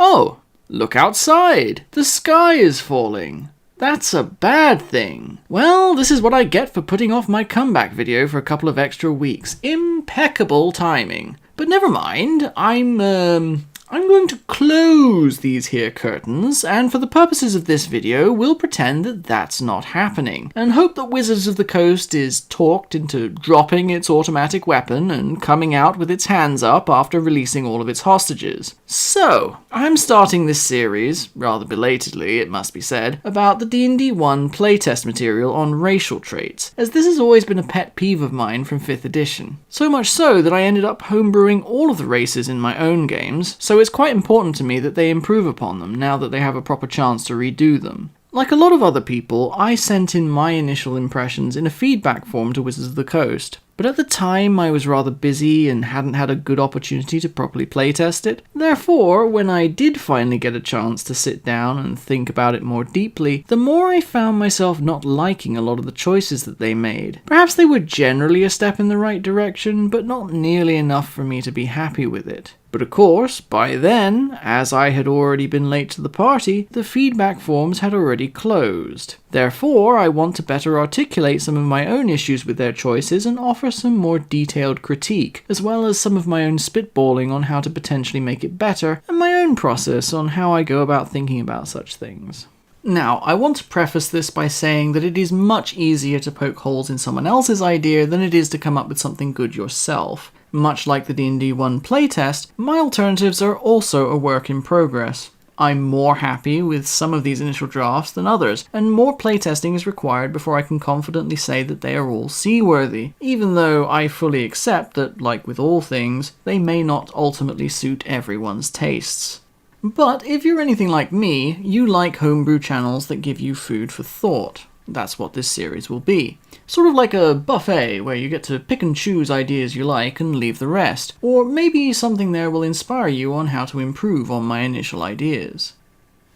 Oh, look outside! The sky is falling! That's a bad thing. Well, this is what I get for putting off my comeback video for a couple of extra weeks. Impeccable timing. But never mind, I'm going to close these here curtains, and for the purposes of this video, we'll pretend that that's not happening, and hope that Wizards of the Coast is talked into dropping its automatic weapon and coming out with its hands up after releasing all of its hostages. So, I'm starting this series, rather belatedly it must be said, about the D&D 1 playtest material on racial traits, as this has always been a pet peeve of mine from 5th edition. So much so that I ended up homebrewing all of the races in my own games, so it's quite important to me that they improve upon them now that they have a proper chance to redo them. Like a lot of other people, I sent in my initial impressions in a feedback form to Wizards of the Coast, but at the time I was rather busy and hadn't had a good opportunity to properly playtest it. Therefore, when I did finally get a chance to sit down and think about it more deeply, the more I found myself not liking a lot of the choices that they made. Perhaps they were generally a step in the right direction, but not nearly enough for me to be happy with it. But of course, by then, as I had already been late to the party, the feedback forms had already closed. Therefore, I want to better articulate some of my own issues with their choices and offer some more detailed critique, as well as some of my own spitballing on how to potentially make it better, and my own process on how I go about thinking about such things. Now, I want to preface this by saying that it is much easier to poke holes in someone else's idea than it is to come up with something good yourself. Much like the D&D 1 playtest, my alternatives are also a work in progress. I'm more happy with some of these initial drafts than others, and more playtesting is required before I can confidently say that they are all seaworthy, even though I fully accept that, like with all things, they may not ultimately suit everyone's tastes. But if you're anything like me, you like homebrew channels that give you food for thought. That's what this series will be. Sort of like a buffet where you get to pick and choose ideas you like and leave the rest. Or maybe something there will inspire you on how to improve on my initial ideas.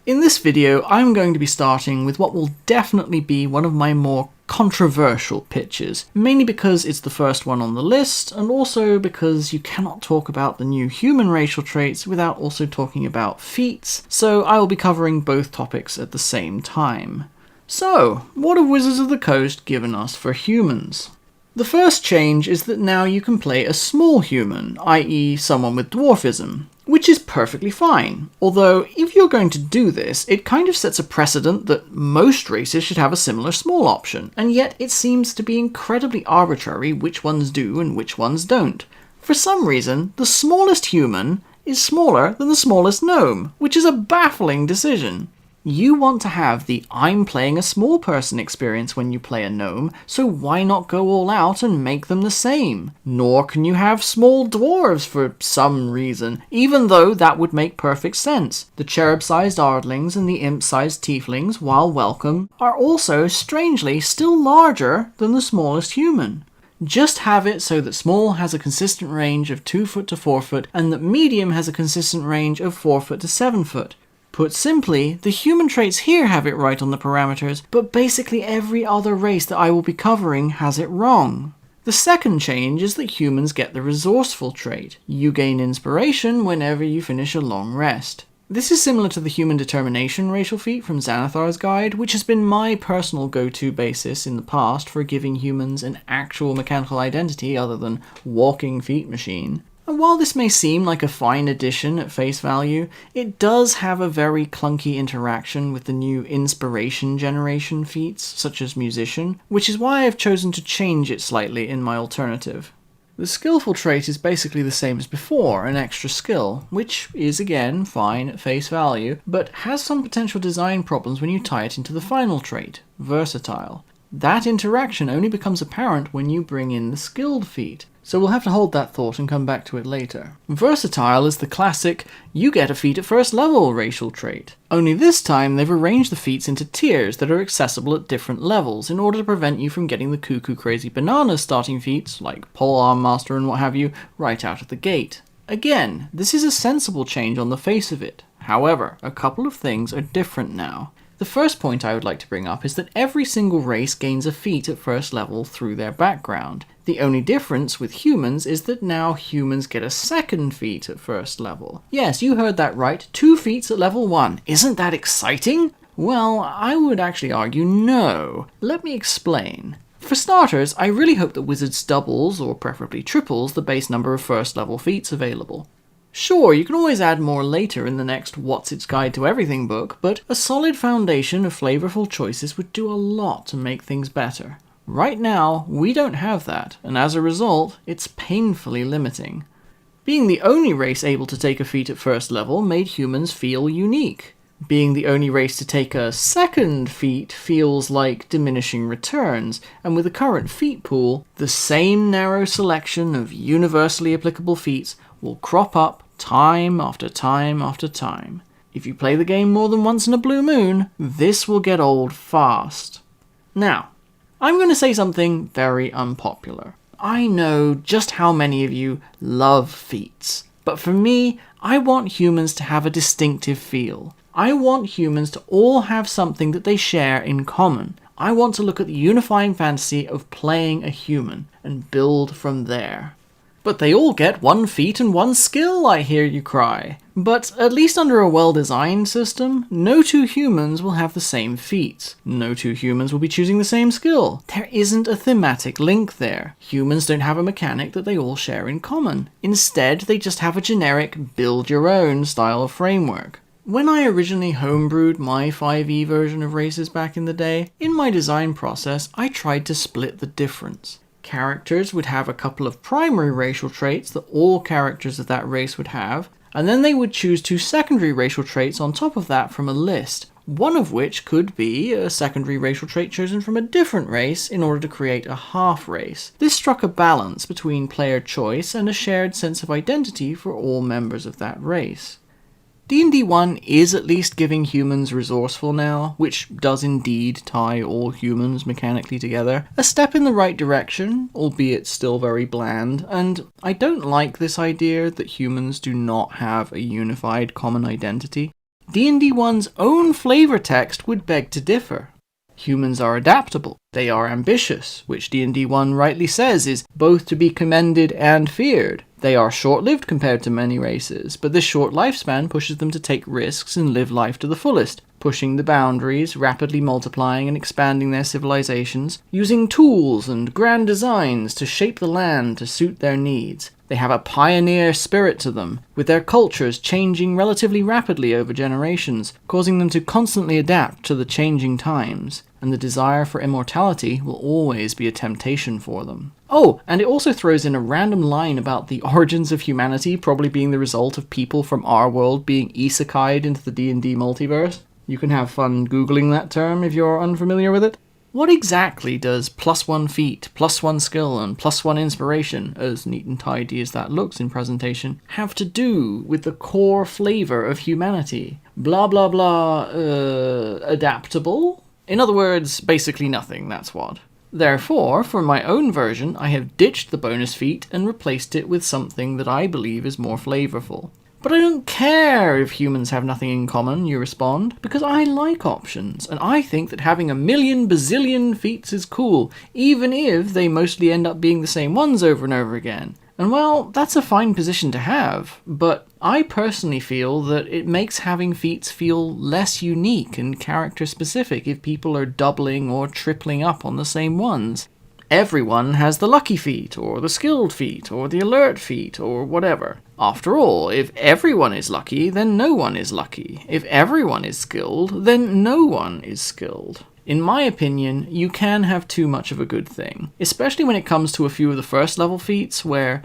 In this video, I'm going to be starting with what will definitely be one of my more controversial pitches, mainly because it's the first one on the list, and also because you cannot talk about the new human racial traits without also talking about feats, so I will be covering both topics at the same time. So, what have Wizards of the Coast given us for humans? The first change is that now you can play a small human, i.e. someone with dwarfism, which is perfectly fine. Although, if you're going to do this, it kind of sets a precedent that most races should have a similar small option, and yet it seems to be incredibly arbitrary which ones do and which ones don't. For some reason, the smallest human is smaller than the smallest gnome, which is a baffling decision. You want to have the I'm playing a small person experience when you play a gnome, so why not go all out and make them the same? Nor can you have small dwarves for some reason, even though that would make perfect sense. The cherub-sized ardlings and the imp-sized tieflings, while welcome, are also, strangely, still larger than the smallest human. Just have it so that small has a consistent range of 2 foot to 4 foot, and that medium has a consistent range of 4 foot to 7 foot. Put simply, the human traits here have it right on the parameters, but basically every other race that I will be covering has it wrong. The second change is that humans get the resourceful trait. You gain inspiration whenever you finish a long rest. This is similar to the human determination racial feat from Xanathar's Guide, which has been my personal go-to basis in the past for giving humans an actual mechanical identity other than walking feat machine. And while this may seem like a fine addition at face value, it does have a very clunky interaction with the new inspiration generation feats, such as musician, which is why I've chosen to change it slightly in my alternative. The skillful trait is basically the same as before, an extra skill, which is again fine at face value, but has some potential design problems when you tie it into the final trait, versatile. That interaction only becomes apparent when you bring in the skilled feat, so we'll have to hold that thought and come back to it later. Versatile is the classic, you get a feat at first level racial trait. Only this time they've arranged the feats into tiers that are accessible at different levels in order to prevent you from getting the cuckoo crazy bananas starting feats, like Polearm Master and what have you, right out of the gate. Again, this is a sensible change on the face of it. However, a couple of things are different now. The first point I would like to bring up is that every single race gains a feat at first level through their background. The only difference with humans is that now humans get a second feat at first level. Yes, you heard that right, 2 feats at level 1. Isn't that exciting? Well, I would actually argue no. Let me explain. For starters, I really hope that Wizards doubles, or preferably triples, the base number of first level feats available. Sure, you can always add more later in the next What's Its Guide to Everything book, but a solid foundation of flavorful choices would do a lot to make things better. Right now, we don't have that, and as a result, it's painfully limiting. Being the only race able to take a feat at first level made humans feel unique. Being the only race to take a second feat feels like diminishing returns, and with the current feat pool, the same narrow selection of universally applicable feats will crop up time after time after time. If you play the game more than once in a blue moon, this will get old fast. Now, I'm going to say something very unpopular. I know just how many of you love feats, but for me, I want humans to have a distinctive feel. I want humans to all have something that they share in common. I want to look at the unifying fantasy of playing a human and build from there. But they all get 1 feat and 1 skill, I hear you cry. But at least under a well-designed system, no 2 humans will have the same feats. No 2 humans will be choosing the same skill. There isn't a thematic link there. Humans don't have a mechanic that they all share in common. Instead, they just have a generic build-your-own style of framework. When I originally homebrewed my 5e version of races back in the day, in my design process, I tried to split the difference. Characters would have a couple of primary racial traits that all characters of that race would have, and then they would choose 2 secondary racial traits on top of that from a list, one of which could be a secondary racial trait chosen from a different race in order to create a half race. This struck a balance between player choice and a shared sense of identity for all members of that race. D&D 1 is at least giving humans resourceful now, which does indeed tie all humans mechanically together. A step in the right direction, albeit still very bland, and I don't like this idea that humans do not have a unified common identity. D&D 1's own flavor text would beg to differ. Humans are adaptable, they are ambitious, which D&D 1 rightly says is both to be commended and feared. They are short-lived compared to many races, but this short lifespan pushes them to take risks and live life to the fullest, pushing the boundaries, rapidly multiplying and expanding their civilizations, using tools and grand designs to shape the land to suit their needs. They have a pioneer spirit to them, with their cultures changing relatively rapidly over generations, causing them to constantly adapt to the changing times, and the desire for immortality will always be a temptation for them. Oh, and it also throws in a random line about the origins of humanity probably being the result of people from our world being isekai'd into the D&D multiverse. You can have fun googling that term if you're unfamiliar with it. What exactly does +1 feat, +1 skill, and +1 inspiration, as neat and tidy as that looks in presentation, have to do with the core flavor of humanity? Blah blah blah, adaptable? In other words, basically nothing, that's what. Therefore, for my own version, I have ditched the bonus feat and replaced it with something that I believe is more flavorful. But I don't care if humans have nothing in common, you respond, because I like options, and I think that having a million bazillion feats is cool, even if they mostly end up being the same ones over and over again. And well, that's a fine position to have, but I personally feel that it makes having feats feel less unique and character-specific if people are doubling or tripling up on the same ones. Everyone has the lucky feat, or the skilled feat, or the alert feat, or whatever. After all, if everyone is lucky, then no one is lucky. If everyone is skilled, then no one is skilled. In my opinion, you can have too much of a good thing, especially when it comes to a few of the first level feats where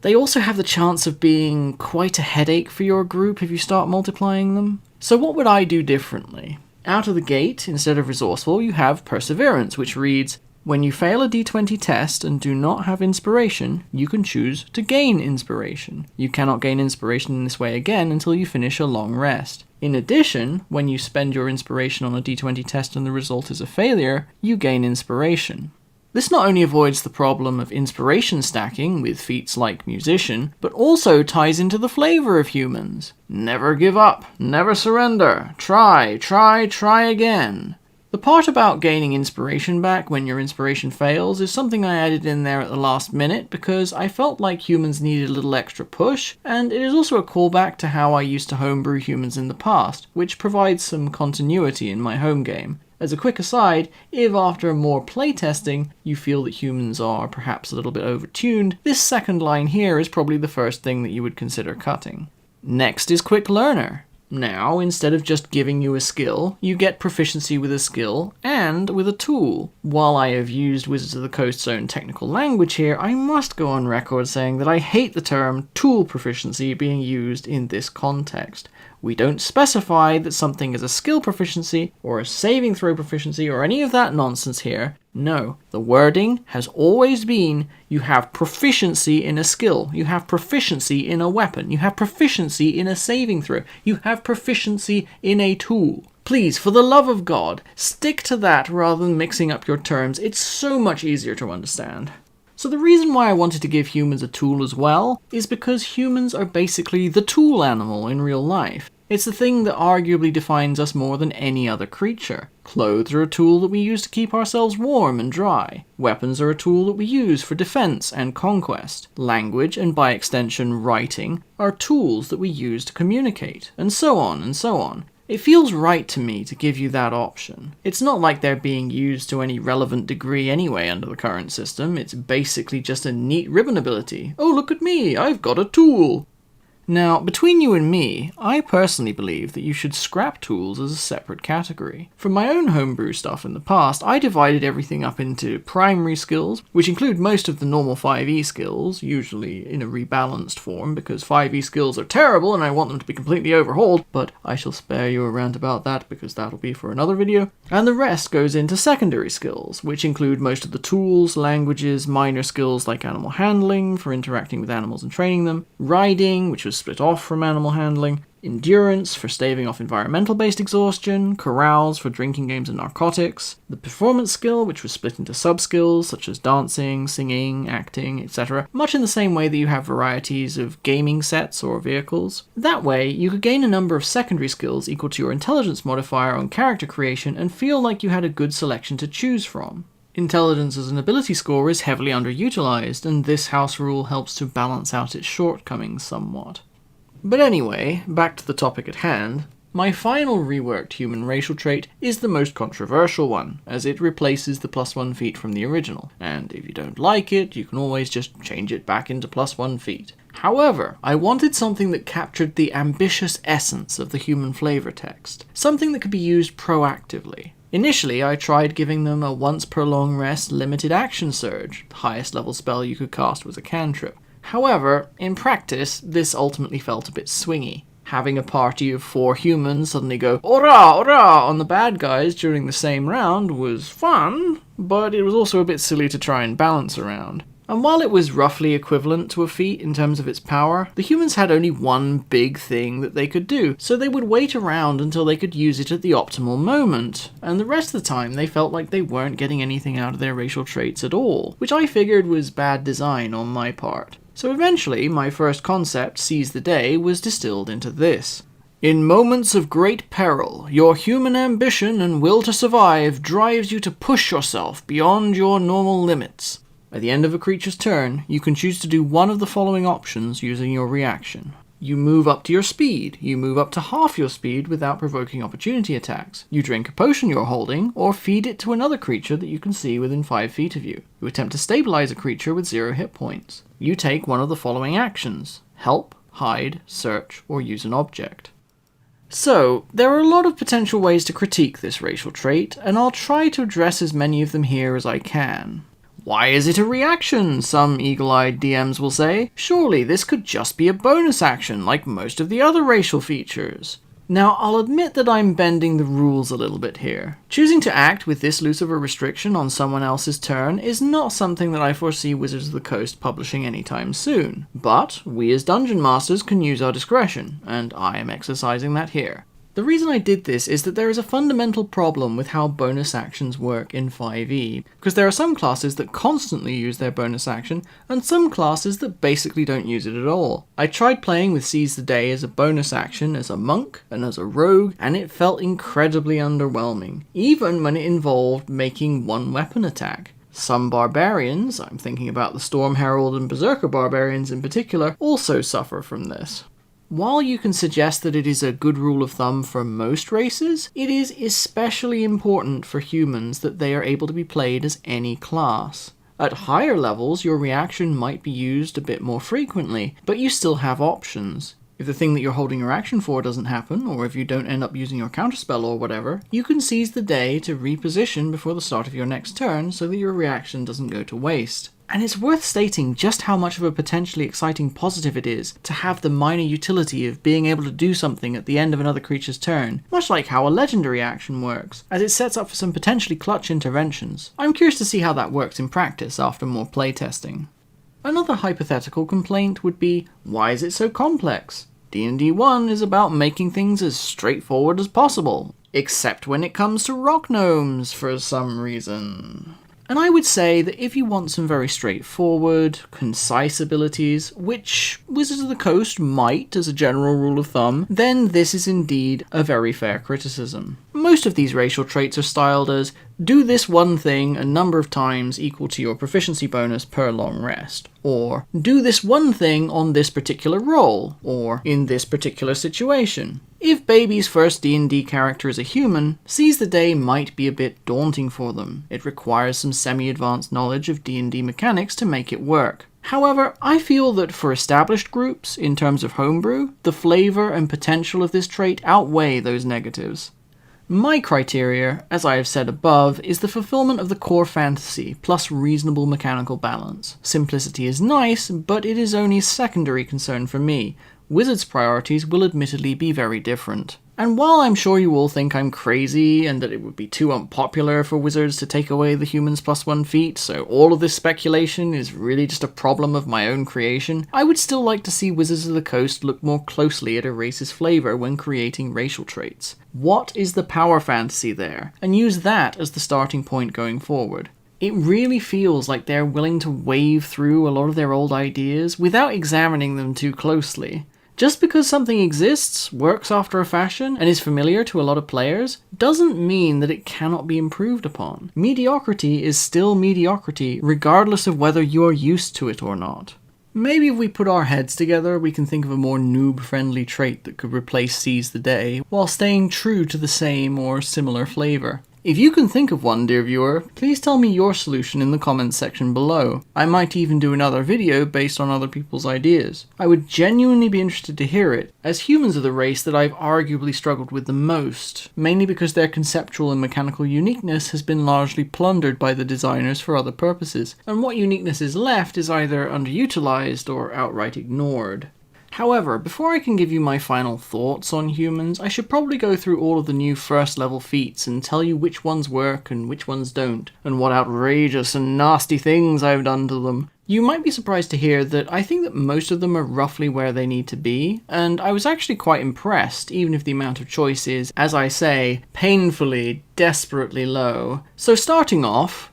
they also have the chance of being quite a headache for your group if you start multiplying them. So what would I do differently? Out of the gate, instead of resourceful, you have perseverance, which reads, when you fail a d20 test and do not have inspiration, you can choose to gain inspiration. You cannot gain inspiration in this way again until you finish a long rest. In addition, when you spend your inspiration on a d20 test and the result is a failure, you gain inspiration. This not only avoids the problem of inspiration stacking with feats like Musician, but also ties into the flavor of humans. Never give up, never surrender, try again. The part about gaining inspiration back when your inspiration fails is something I added in there at the last minute because I felt like humans needed a little extra push, and it is also a callback to how I used to homebrew humans in the past, which provides some continuity in my home game. As a quick aside, if after more playtesting you feel that humans are perhaps a little bit overtuned, this second line here is probably the first thing that you would consider cutting. Next is Quick Learner. Now, instead of just giving you a skill, you get proficiency with a skill and with a tool. While I have used Wizards of the Coast's own technical language here, I must go on record saying that I hate the term tool proficiency being used in this context. We don't specify that something is a skill proficiency or a saving throw proficiency or any of that nonsense here. No, the wording has always been you have proficiency in a skill, you have proficiency in a weapon, you have proficiency in a saving throw, you have proficiency in a tool. Please, for the love of God, stick to that rather than mixing up your terms. It's so much easier to understand. So the reason why I wanted to give humans a tool as well is because humans are basically the tool animal in real life. It's the thing that arguably defines us more than any other creature. Clothes are a tool that we use to keep ourselves warm and dry. Weapons are a tool that we use for defense and conquest. Language, and by extension writing, are tools that we use to communicate, and so on and so on. It feels right to me to give you that option. It's not like they're being used to any relevant degree anyway under the current system. It's basically just a neat ribbon ability. Oh, look at me, I've got a tool. Now, between you and me, I personally believe that you should scrap tools as a separate category. From my own homebrew stuff in the past, I divided everything up into primary skills, which include most of the normal 5e skills, usually in a rebalanced form, because 5e skills are terrible and I want them to be completely overhauled, but I shall spare you a rant about that because that'll be for another video. And the rest goes into secondary skills, which include most of the tools, languages, minor skills like animal handling for interacting with animals and training them, riding, which was split off from animal handling, endurance for staving off environmental-based exhaustion, carouse for drinking games and narcotics, the performance skill, which was split into sub-skills such as dancing, singing, acting, etc., much in the same way that you have varieties of gaming sets or vehicles. That way, you could gain a number of secondary skills equal to your intelligence modifier on character creation and feel like you had a good selection to choose from. Intelligence as an ability score is heavily underutilized, and this house rule helps to balance out its shortcomings somewhat. But anyway, back to the topic at hand, my final reworked human racial trait is the most controversial one, as it replaces the +1 feat from the original, and if you don't like it, you can always just change it back into +1 feat. However, I wanted something that captured the ambitious essence of the human flavor text, something that could be used proactively. Initially, I tried giving them a once per long rest limited action surge. The highest level spell you could cast was a cantrip. However, in practice, this ultimately felt a bit swingy. Having a party of 4 humans suddenly go "Ora, ora" on the bad guys during the same round was fun, but it was also a bit silly to try and balance around. And while it was roughly equivalent to a feat in terms of its power, the humans had only one big thing that they could do, so they would wait around until they could use it at the optimal moment, and the rest of the time they felt like they weren't getting anything out of their racial traits at all, which I figured was bad design on my part. So eventually, my first concept, Seize the Day, was distilled into this. In moments of great peril, your human ambition and will to survive drives you to push yourself beyond your normal limits. At the end of a creature's turn, you can choose to do one of the following options using your reaction. You move up to your speed, you move up to half your speed without provoking opportunity attacks, you drink a potion you're holding, or feed it to another creature that you can see within 5 feet of you. You attempt to stabilize a creature with 0 hit points. You take one of the following actions: help, hide, search, or use an object. So, there are a lot of potential ways to critique this racial trait, and I'll try to address as many of them here as I can. Why is it a reaction? Some eagle-eyed DMs will say. Surely this could just be a bonus action like most of the other racial features. Now, I'll admit that I'm bending the rules a little bit here. Choosing to act with this loose of a restriction on someone else's turn is not something that I foresee Wizards of the Coast publishing anytime soon, but we as Dungeon Masters can use our discretion, and I am exercising that here. The reason I did this is that there is a fundamental problem with how bonus actions work in 5e, because there are some classes that constantly use their bonus action, and some classes that basically don't use it at all. I tried playing with Seize the Day as a bonus action as a monk and as a rogue, and it felt incredibly underwhelming, even when it involved making one weapon attack. Some barbarians, I'm thinking about the Storm Herald and Berserker barbarians in particular, also suffer from this. While you can suggest that it is a good rule of thumb for most races, it is especially important for humans that they are able to be played as any class. At higher levels, your reaction might be used a bit more frequently, but you still have options. If the thing that you're holding your action for doesn't happen, or if you don't end up using your counterspell or whatever, you can seize the day to reposition before the start of your next turn so that your reaction doesn't go to waste. And it's worth stating just how much of a potentially exciting positive it is to have the minor utility of being able to do something at the end of another creature's turn, much like how a legendary action works, as it sets up for some potentially clutch interventions. I'm curious to see how that works in practice after more playtesting. Another hypothetical complaint would be, why is it so complex? D&D 1 is about making things as straightforward as possible, except when it comes to rock gnomes for some reason. And I would say that if you want some very straightforward, concise abilities, which Wizards of the Coast might as a general rule of thumb, then this is indeed a very fair criticism. Most of these racial traits are styled as, do this one thing a number of times equal to your proficiency bonus per long rest, or do this one thing on this particular roll, or in this particular situation. If Baby's first D&D character is a human, Seize the Day might be a bit daunting for them. It requires some semi-advanced knowledge of D&D mechanics to make it work. However, I feel that for established groups, in terms of homebrew, the flavor and potential of this trait outweigh those negatives. My criteria, as I have said above, is the fulfillment of the core fantasy, plus reasonable mechanical balance. Simplicity is nice, but it is only a secondary concern for me. Wizards' priorities will admittedly be very different. And while I'm sure you all think I'm crazy and that it would be too unpopular for Wizards to take away the humans +1 feat, so all of this speculation is really just a problem of my own creation, I would still like to see Wizards of the Coast look more closely at a race's flavor when creating racial traits. What is the power fantasy there? And use that as the starting point going forward. It really feels like they're willing to wave through a lot of their old ideas without examining them too closely. Just because something exists, works after a fashion, and is familiar to a lot of players, doesn't mean that it cannot be improved upon. Mediocrity is still mediocrity, regardless of whether you are used to it or not. Maybe if we put our heads together, we can think of a more noob-friendly trait that could replace Seize the Day, while staying true to the same or similar flavor. If you can think of one, dear viewer, please tell me your solution in the comments section below. I might even do another video based on other people's ideas. I would genuinely be interested to hear it, as humans are the race that I've arguably struggled with the most, mainly because their conceptual and mechanical uniqueness has been largely plundered by the designers for other purposes, and what uniqueness is left is either underutilized or outright ignored. However, before I can give you my final thoughts on humans, I should probably go through all of the new first level feats and tell you which ones work and which ones don't, and what outrageous and nasty things I've done to them. You might be surprised to hear that I think that most of them are roughly where they need to be, and I was actually quite impressed, even if the amount of choice is, as I say, painfully, desperately low. So starting off,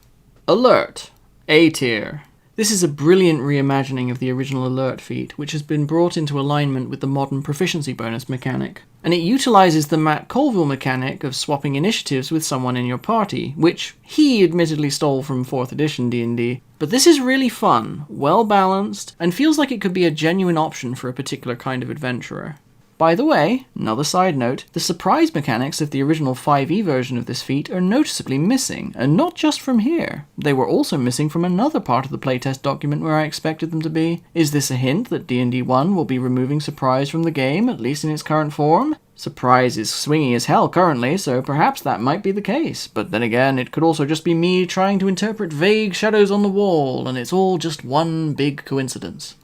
Alert, A tier. This is a brilliant reimagining of the original Alert feat, which has been brought into alignment with the modern proficiency bonus mechanic. And it utilizes the Matt Colville mechanic of swapping initiatives with someone in your party, which he admittedly stole from 4th edition D&D. But this is really fun, well balanced, and feels like it could be a genuine option for a particular kind of adventurer. By the way, another side note, the surprise mechanics of the original 5e version of this feat are noticeably missing, and not just from here. They were also missing from another part of the playtest document where I expected them to be. Is this a hint that D&D 1 will be removing surprise from the game, at least in its current form? Surprise is swingy as hell currently, so perhaps that might be the case, but then again, it could also just be me trying to interpret vague shadows on the wall, and it's all just one big coincidence.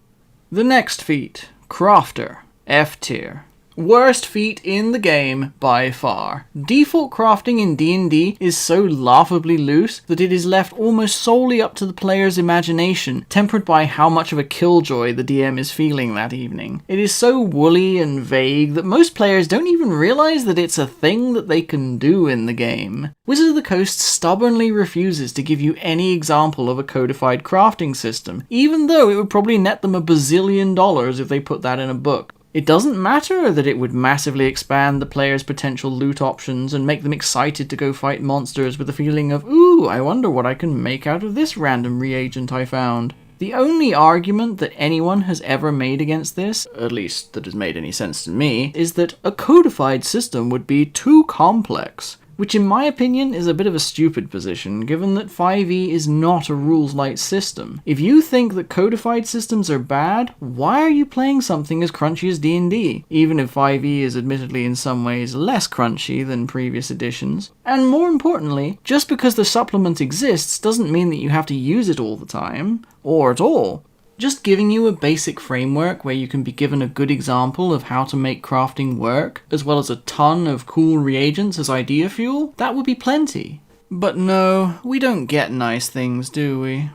The next feat, Crafter. F tier. Worst feat in the game by far. Default crafting in D&D is so laughably loose that it is left almost solely up to the player's imagination, tempered by how much of a killjoy the DM is feeling that evening. It is so woolly and vague that most players don't even realize that it's a thing that they can do in the game. Wizards of the Coast stubbornly refuses to give you any example of a codified crafting system, even though it would probably net them $1 bazillion if they put that in a book. It doesn't matter that it would massively expand the player's potential loot options and make them excited to go fight monsters with a feeling of, ooh, I wonder what I can make out of this random reagent I found. The only argument that anyone has ever made against this, at least that has made any sense to me, is that a codified system would be too complex. Which in my opinion is a bit of a stupid position, given that 5e is not a rules-light system. If you think that codified systems are bad, why are you playing something as crunchy as D&D, even if 5e is admittedly in some ways less crunchy than previous editions? And more importantly, just because the supplement exists doesn't mean that you have to use it all the time, or at all. Just giving you a basic framework where you can be given a good example of how to make crafting work, as well as a ton of cool reagents as idea fuel, that would be plenty. But no, we don't get nice things, do we?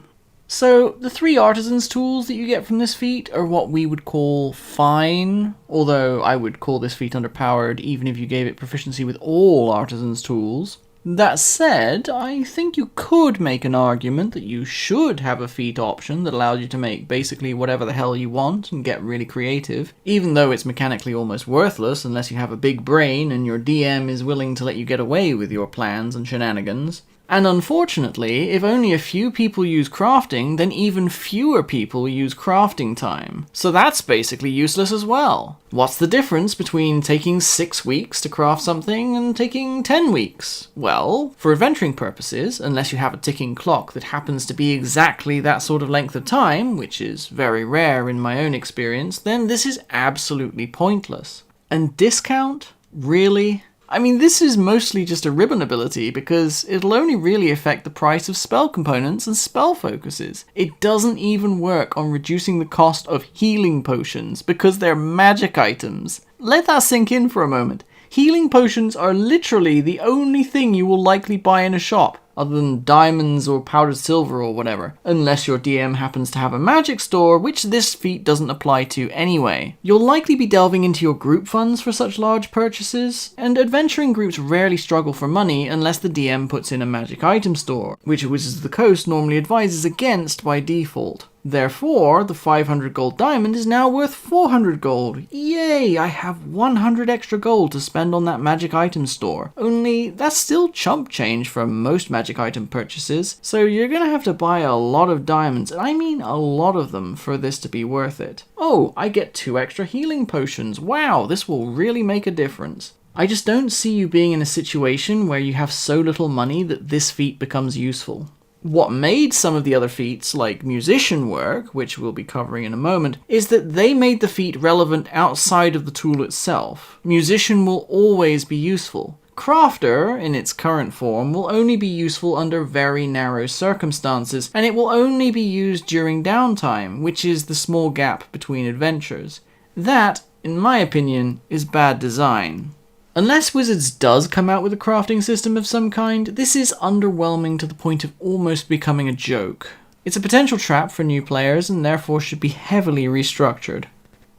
So, the 3 artisans tools that you get from this feat are what we would call fine, although I would call this feat underpowered even if you gave it proficiency with all artisans tools. That said, I think you could make an argument that you should have a feat option that allows you to make basically whatever the hell you want and get really creative, even though it's mechanically almost worthless unless you have a big brain and your DM is willing to let you get away with your plans and shenanigans. And unfortunately, if only a few people use crafting, then even fewer people use crafting time. So that's basically useless as well. What's the difference between taking 6 weeks to craft something and taking 10 weeks? Well, for adventuring purposes, unless you have a ticking clock that happens to be exactly that sort of length of time, which is very rare in my own experience, then this is absolutely pointless. And discount? Really? I mean, this is mostly just a ribbon ability because it'll only really affect the price of spell components and spell focuses. It doesn't even work on reducing the cost of healing potions because they're magic items. Let that sink in for a moment. Healing potions are literally the only thing you will likely buy in a shop, other than diamonds or powdered silver or whatever, unless your DM happens to have a magic store, which this feat doesn't apply to anyway. You'll likely be delving into your group funds for such large purchases, and adventuring groups rarely struggle for money unless the DM puts in a magic item store, which Wizards of the Coast normally advises against by default. Therefore, the 500 gold diamond is now worth 400 gold. Yay, I have 100 extra gold to spend on that magic item store. Only, that's still chump change for most magic item purchases, so you're gonna have to buy a lot of diamonds, and I mean a lot of them, for this to be worth it. Oh, I get 2 extra healing potions. Wow, this will really make a difference. I just don't see you being in a situation where you have so little money that this feat becomes useful. What made some of the other feats, like musician work, which we'll be covering in a moment, is that they made the feat relevant outside of the tool itself. Musician will always be useful. Crafter, in its current form, will only be useful under very narrow circumstances, and it will only be used during downtime, which is the small gap between adventures. That, in my opinion, is bad design. Unless Wizards does come out with a crafting system of some kind, this is underwhelming to the point of almost becoming a joke. It's a potential trap for new players and therefore should be heavily restructured.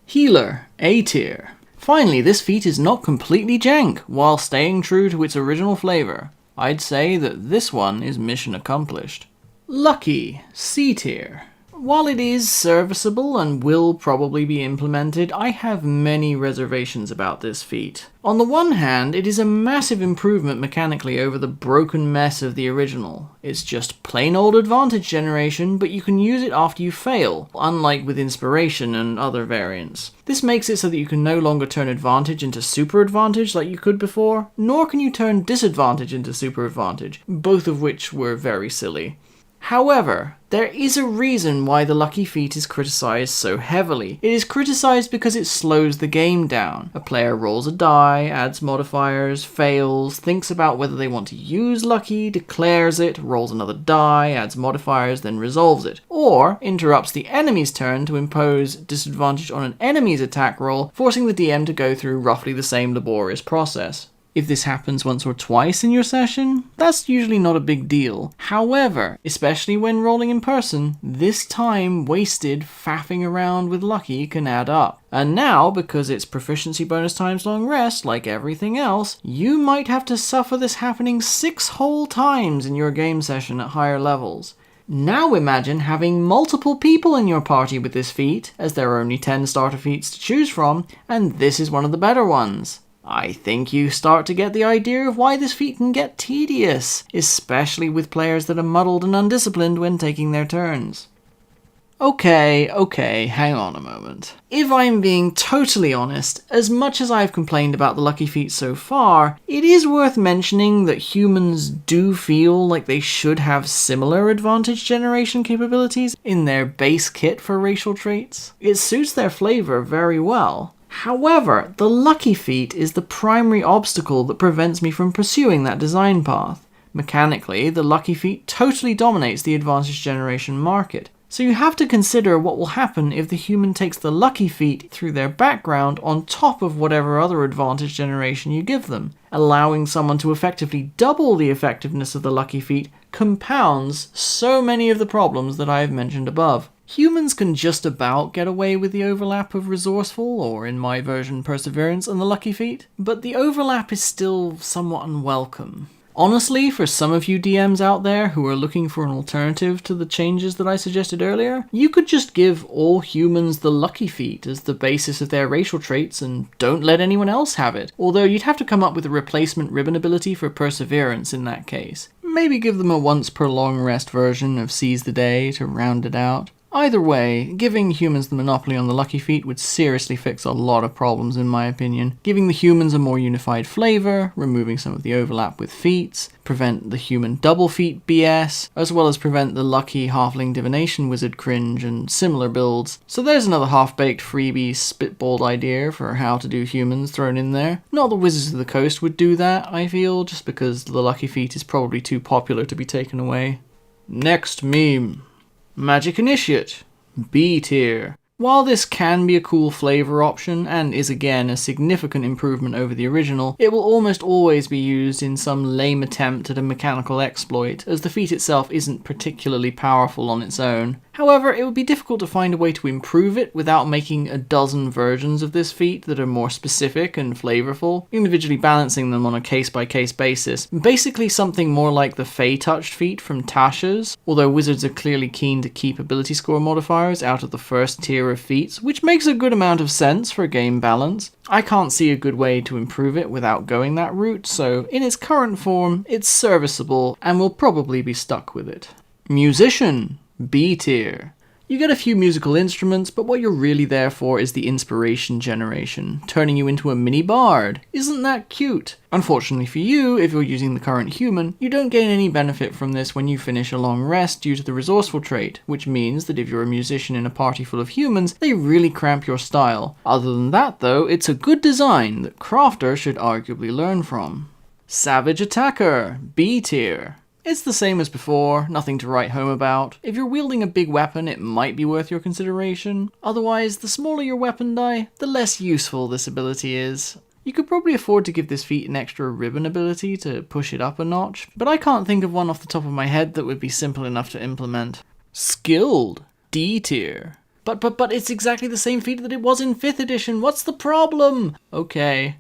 Healer, A tier. Finally, this feat is not completely jank while staying true to its original flavor. I'd say that this one is mission accomplished. Lucky, C tier. While it is serviceable and will probably be implemented, I have many reservations about this feat. On the one hand, it is a massive improvement mechanically over the broken mess of the original. It's just plain old advantage generation, but you can use it after you fail, unlike with inspiration and other variants. This makes it so that you can no longer turn advantage into super advantage like you could before, nor can you turn disadvantage into super advantage, both of which were very silly. However, there is a reason why the lucky feat is criticized so heavily. It is criticized because it slows the game down. A player rolls a die, adds modifiers, fails, thinks about whether they want to use lucky, declares it, rolls another die, adds modifiers, then resolves it. Or interrupts the enemy's turn to impose disadvantage on an enemy's attack roll, forcing the DM to go through roughly the same laborious process. If this happens once or twice in your session, that's usually not a big deal. However, especially when rolling in person, this time wasted faffing around with lucky can add up. And now, because it's proficiency bonus times long rest, like everything else, you might have to suffer this happening 6 whole times in your game session at higher levels. Now imagine having multiple people in your party with this feat, as there are only 10 starter feats to choose from, and this is one of the better ones. I think you start to get the idea of why this feat can get tedious, especially with players that are muddled and undisciplined when taking their turns. Okay, hang on a moment. If I'm being totally honest, as much as I've complained about the lucky feat so far, it is worth mentioning that humans do feel like they should have similar advantage generation capabilities in their base kit for racial traits. It suits their flavor very well. However, the lucky feat is the primary obstacle that prevents me from pursuing that design path. Mechanically, the lucky feat totally dominates the advantage generation market, so you have to consider what will happen if the human takes the lucky feat through their background on top of whatever other advantage generation you give them. Allowing someone to effectively double the effectiveness of the lucky feat compounds so many of the problems that I have mentioned above. Humans can just about get away with the overlap of resourceful, or in my version perseverance, and the lucky feat, but the overlap is still somewhat unwelcome. Honestly, for some of you DMs out there who are looking for an alternative to the changes that I suggested earlier, you could just give all humans the lucky feat as the basis of their racial traits and don't let anyone else have it, although you'd have to come up with a replacement ribbon ability for perseverance in that case. Maybe give them a once per long rest version of Seize the Day to round it out. Either way, giving humans the monopoly on the lucky feat would seriously fix a lot of problems in my opinion, giving the humans a more unified flavor, removing some of the overlap with feats, prevent the human double feat BS, as well as prevent the lucky halfling divination wizard cringe and similar builds. So there's another half-baked freebie spitballed idea for how to do humans thrown in there. Not that Wizards of the Coast would do that, I feel, just because the lucky feat is probably too popular to be taken away. Next meme. Magic Initiate, B tier. While this can be a cool flavor option, and is again a significant improvement over the original, it will almost always be used in some lame attempt at a mechanical exploit, as the feat itself isn't particularly powerful on its own. However, it would be difficult to find a way to improve it without making a dozen versions of this feat that are more specific and flavorful, individually balancing them on a case-by-case basis. Basically something more like the Fey Touched feat from Tasha's, although Wizards are clearly keen to keep ability score modifiers out of the first tier of feats, which makes a good amount of sense for game balance. I can't see a good way to improve it without going that route, so in its current form, it's serviceable and will probably be stuck with it. Musician, B tier. You get a few musical instruments, but what you're really there for is the inspiration generation, turning you into a mini bard. Isn't that cute? Unfortunately for you, if you're using the current human, you don't gain any benefit from this when you finish a long rest due to the resourceful trait, which means that if you're a musician in a party full of humans, they really cramp your style. Other than that though, it's a good design that Crafter should arguably learn from. Savage Attacker, B tier. It's the same as before, nothing to write home about. If you're wielding a big weapon, it might be worth your consideration. Otherwise, the smaller your weapon die, the less useful this ability is. You could probably afford to give this feat an extra ribbon ability to push it up a notch, but I can't think of one off the top of my head that would be simple enough to implement. Skilled, D tier. But it's exactly the same feat that it was in 5th edition, what's the problem? Okay.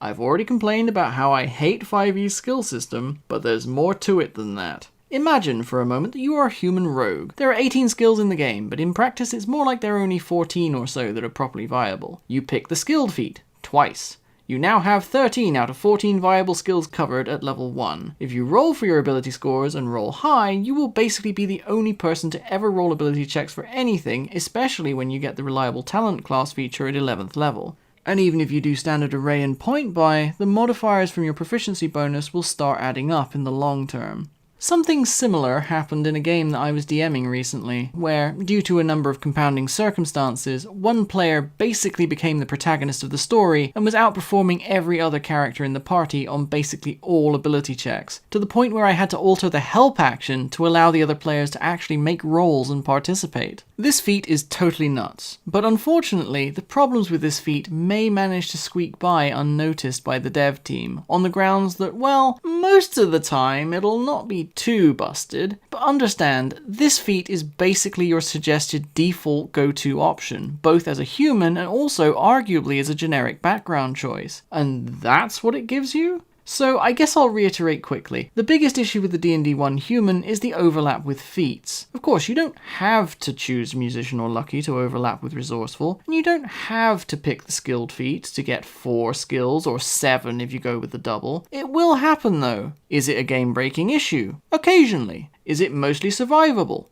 I've already complained about how I hate 5e's skill system, but there's more to it than that. Imagine for a moment that you are a human rogue. There are 18 skills in the game, but in practice it's more like there are only 14 or so that are properly viable. You pick the skilled feat, twice. You now have 13 out of 14 viable skills covered at level 1. If you roll for your ability scores and roll high, you will basically be the only person to ever roll ability checks for anything, especially when you get the reliable talent class feature at 11th level. And even if you do standard array and point buy, the modifiers from your proficiency bonus will start adding up in the long term. Something similar happened in a game that I was DMing recently, where, due to a number of compounding circumstances, one player basically became the protagonist of the story and was outperforming every other character in the party on basically all ability checks, to the point where I had to alter the help action to allow the other players to actually make rolls and participate. This feat is totally nuts, but unfortunately, the problems with this feat may manage to squeak by unnoticed by the dev team, on the grounds that, well, most of the time it'll not be too busted, but understand, this feat is basically your suggested default go-to option, both as a human and also arguably as a generic background choice. And that's what it gives you? So I guess I'll reiterate quickly. The biggest issue with the D&D 1 human is the overlap with feats. Of course, you don't have to choose musician or lucky to overlap with resourceful, and you don't have to pick the skilled feat to get 4 skills or 7 if you go with the double. It will happen though. Is it a game-breaking issue? Occasionally. Is it mostly survivable?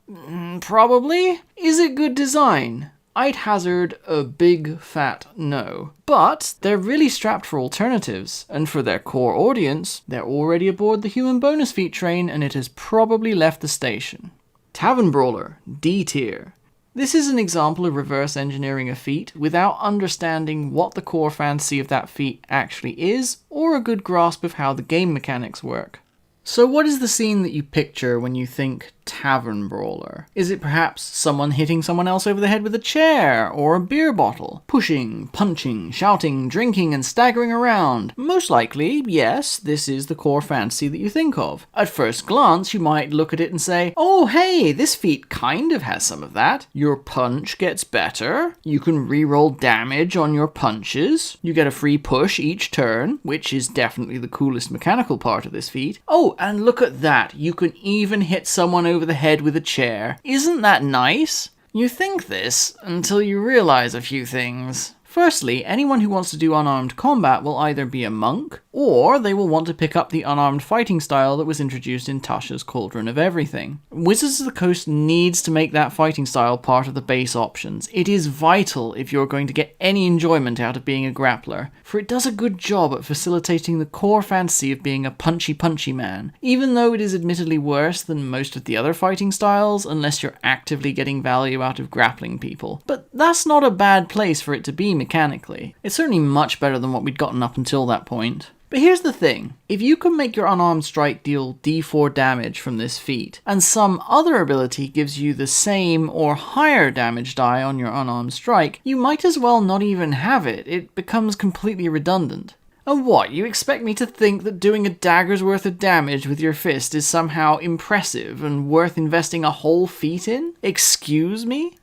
Probably. Is it good design? I'd hazard a big fat no. But they're really strapped for alternatives, and for their core audience, they're already aboard the human bonus feat train and it has probably left the station. Tavern Brawler, D tier. This is an example of reverse engineering a feat without understanding what the core fantasy of that feat actually is, or a good grasp of how the game mechanics work. So what is the scene that you picture when you think Tavern Brawler? Is it perhaps someone hitting someone else over the head with a chair or a beer bottle? Pushing, punching, shouting, drinking, and staggering around? Most likely, yes, this is the core fantasy that you think of. At first glance, you might look at it and say, oh hey, this feat kind of has some of that. Your punch gets better. You can reroll damage on your punches. You get a free push each turn, which is definitely the coolest mechanical part of this feat. Oh, and look at that. You can even hit someone over the head with a chair. Isn't that nice? You think this until you realize a few things. Firstly, anyone who wants to do unarmed combat will either be a monk, or they will want to pick up the unarmed fighting style that was introduced in Tasha's Cauldron of Everything. Wizards of the Coast needs to make that fighting style part of the base options. It is vital if you're going to get any enjoyment out of being a grappler, for it does a good job at facilitating the core fantasy of being a punchy man, even though it is admittedly worse than most of the other fighting styles unless you're actively getting value out of grappling people. But that's not a bad place for it to be mechanically. It's certainly much better than what we'd gotten up until that point. But here's the thing, if you can make your unarmed strike deal d4 damage from this feat, and some other ability gives you the same or higher damage die on your unarmed strike, you might as well not even have it. It becomes completely redundant. And what, you expect me to think that doing a dagger's worth of damage with your fist is somehow impressive and worth investing a whole feat in? Excuse me?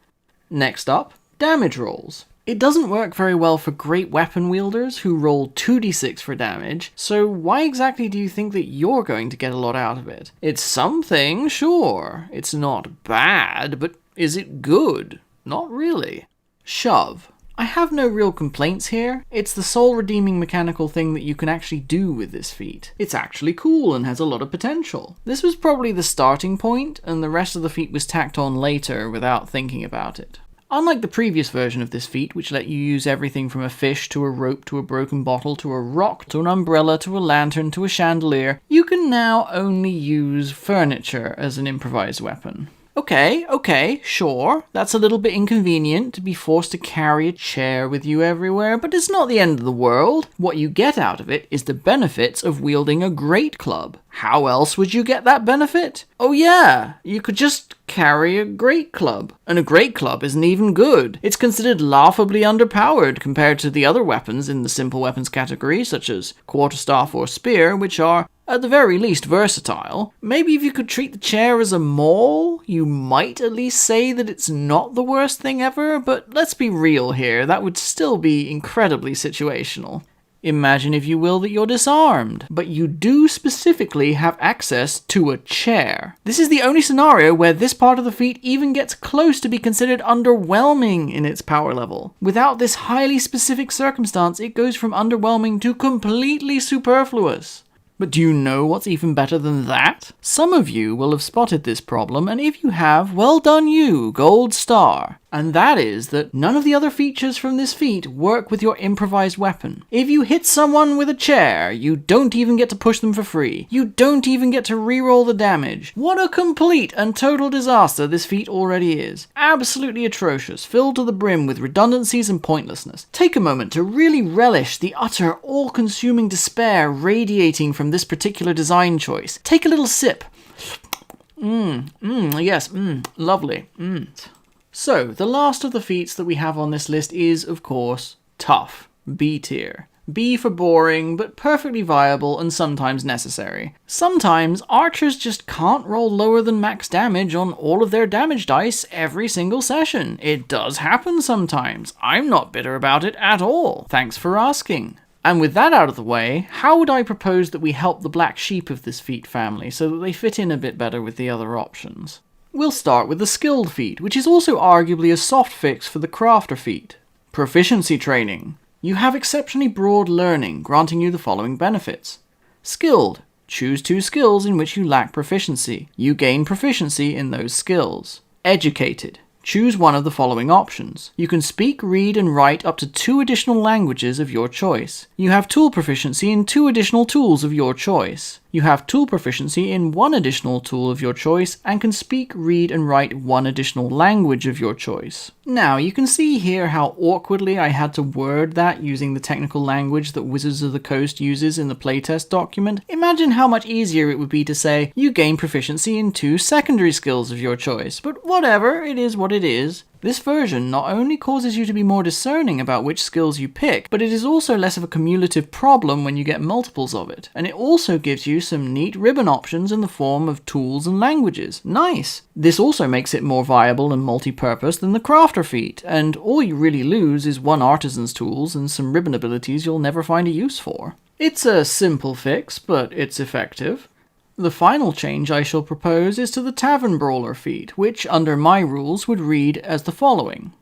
Next up, damage rolls. It doesn't work very well for great weapon wielders who roll 2d6 for damage, so why exactly do you think that you're going to get a lot out of it? It's something, sure. It's not bad, but is it good? Not really. Shove. I have no real complaints here. It's the sole redeeming mechanical thing that you can actually do with this feat. It's actually cool and has a lot of potential. This was probably the starting point, and the rest of the feat was tacked on later without thinking about it. Unlike the previous version of this feat, which let you use everything from a fish to a rope to a broken bottle to a rock to an umbrella to a lantern to a chandelier, you can now only use furniture as an improvised weapon. Okay, sure, that's a little bit inconvenient to be forced to carry a chair with you everywhere, but it's not the end of the world. What you get out of it is the benefits of wielding a great club. How else would you get that benefit? Oh yeah, you could just carry a great club. And a great club isn't even good. It's considered laughably underpowered compared to the other weapons in the simple weapons category, such as quarterstaff or spear, which are, at the very least, versatile. Maybe if you could treat the chair as a maul, you might at least say that it's not the worst thing ever, but let's be real here, that would still be incredibly situational. Imagine, if you will, that you're disarmed, but you do specifically have access to a chair. This is the only scenario where this part of the feat even gets close to be considered underwhelming in its power level. Without this highly specific circumstance, it goes from underwhelming to completely superfluous. But do you know what's even better than that? Some of you will have spotted this problem, and if you have, well done you, gold star. And that is that none of the other features from this feat work with your improvised weapon. If you hit someone with a chair, you don't even get to push them for free. You don't even get to reroll the damage. What a complete and total disaster this feat already is. Absolutely atrocious, filled to the brim with redundancies and pointlessness. Take a moment to really relish the utter, all-consuming despair radiating from this particular design choice. Take a little sip. Yes, lovely. So, the last of the feats that we have on this list is, of course, tough. B tier. B for boring, but perfectly viable and sometimes necessary. Sometimes, archers just can't roll lower than max damage on all of their damage dice every single session. It does happen sometimes. I'm not bitter about it at all. Thanks for asking. And with that out of the way, how would I propose that we help the black sheep of this feat family so that they fit in a bit better with the other options? We'll start with the skilled feat, which is also arguably a soft fix for the crafter feat. Proficiency training. You have exceptionally broad learning, granting you the following benefits. Skilled. Choose 2 skills in which you lack proficiency. You gain proficiency in those skills. Educated. Choose one of the following options. You can speak, read, and write up to 2 additional languages of your choice. You have tool proficiency in 2 additional tools of your choice. You have tool proficiency in 1 additional tool of your choice and can speak, read, and write 1 additional language of your choice. Now, you can see here how awkwardly I had to word that using the technical language that Wizards of the Coast uses in the playtest document. Imagine how much easier it would be to say, you gain proficiency in 2 secondary skills of your choice. But whatever, it is what it is. This version not only causes you to be more discerning about which skills you pick, but it is also less of a cumulative problem when you get multiples of it. And it also gives you some neat ribbon options in the form of tools and languages. Nice! This also makes it more viable and multi-purpose than the crafter feat, and all you really lose is 1 artisan's tools and some ribbon abilities you'll never find a use for. It's a simple fix, but it's effective. The final change I shall propose is to the Tavern Brawler feat, which, under my rules, would read as the following.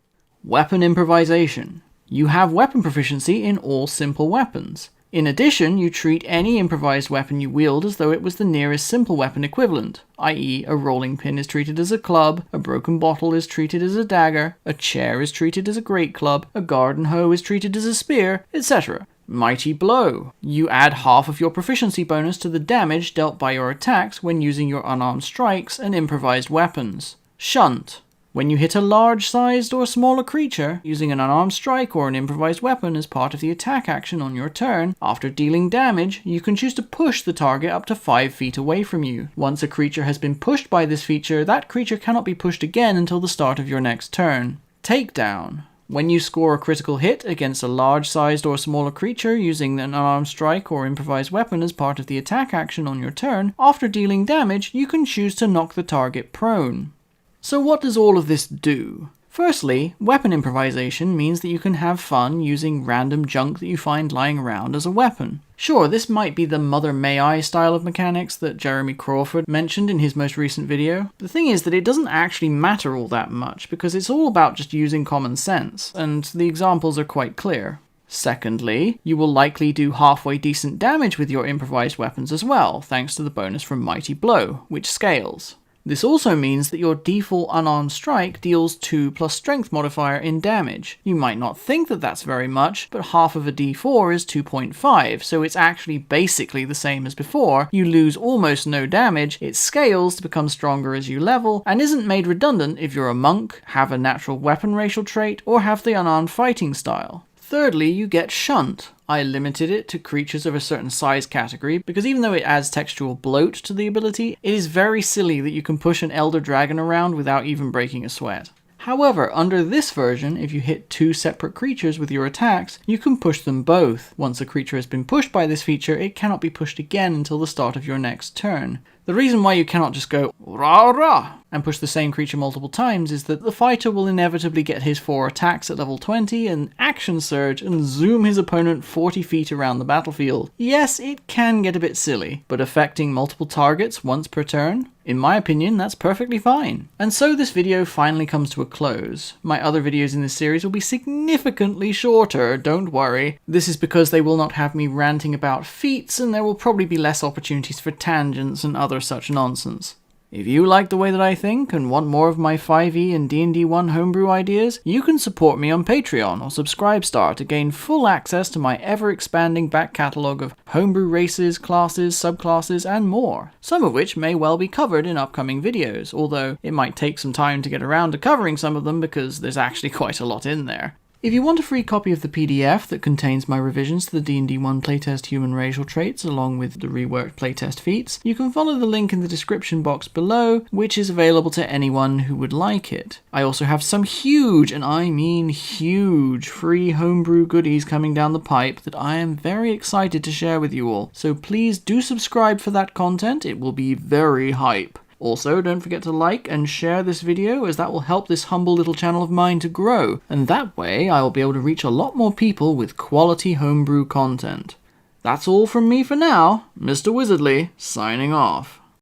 Weapon improvisation. You have weapon proficiency in all simple weapons. In addition, you treat any improvised weapon you wield as though it was the nearest simple weapon equivalent, i.e. a rolling pin is treated as a club, a broken bottle is treated as a dagger, a chair is treated as a great club, a garden hoe is treated as a spear, etc. Mighty Blow. You add half of your proficiency bonus to the damage dealt by your attacks when using your unarmed strikes and improvised weapons. Shunt. When you hit a large-sized or smaller creature, using an unarmed strike or an improvised weapon as part of the attack action on your turn, after dealing damage, you can choose to push the target up to 5 feet away from you. Once a creature has been pushed by this feature, that creature cannot be pushed again until the start of your next turn. Takedown. When you score a critical hit against a large-sized or smaller creature using an unarmed strike or improvised weapon as part of the attack action on your turn, after dealing damage, you can choose to knock the target prone. So what does all of this do? Firstly, weapon improvisation means that you can have fun using random junk that you find lying around as a weapon. Sure, this might be the Mother May I style of mechanics that Jeremy Crawford mentioned in his most recent video. The thing is that it doesn't actually matter all that much, because it's all about just using common sense, and the examples are quite clear. Secondly, you will likely do halfway decent damage with your improvised weapons as well, thanks to the bonus from Mighty Blow, which scales. This also means that your default unarmed strike deals 2 plus strength modifier in damage. You might not think that that's very much, but half of a d4 is 2.5, so it's actually basically the same as before. You lose almost no damage, it scales to become stronger as you level, and isn't made redundant if you're a monk, have a natural weapon racial trait, or have the unarmed fighting style. Thirdly, you get Shunt. I limited it to creatures of a certain size category, because even though it adds textual bloat to the ability, it is very silly that you can push an Elder Dragon around without even breaking a sweat. However, under this version, if you hit 2 separate creatures with your attacks, you can push them both. Once a creature has been pushed by this feature, it cannot be pushed again until the start of your next turn. The reason why you cannot just go rah rah and push the same creature multiple times is that the fighter will inevitably get his 4 attacks at level 20 and action surge and zoom his opponent 40 feet around the battlefield. Yes, it can get a bit silly, but affecting multiple targets once per turn? In my opinion, that's perfectly fine. And so this video finally comes to a close. My other videos in this series will be significantly shorter, don't worry. This is because they will not have me ranting about feats, and there will probably be less opportunities for tangents and other such nonsense. If you like the way that I think and want more of my 5e and D&D 1 homebrew ideas, you can support me on Patreon or Subscribestar to gain full access to my ever-expanding back catalogue of homebrew races, classes, subclasses, and more, some of which may well be covered in upcoming videos, although it might take some time to get around to covering some of them because there's actually quite a lot in there. If you want a free copy of the PDF that contains my revisions to the D&D 1 playtest human racial traits along with the reworked playtest feats, you can follow the link in the description box below, which is available to anyone who would like it. I also have some huge, and I mean huge, free homebrew goodies coming down the pipe that I am very excited to share with you all, so please do subscribe for that content, it will be very hype. Also, don't forget to like and share this video as that will help this humble little channel of mine to grow, and that way I will be able to reach a lot more people with quality homebrew content. That's all from me for now, Mr. Wizardly, signing off.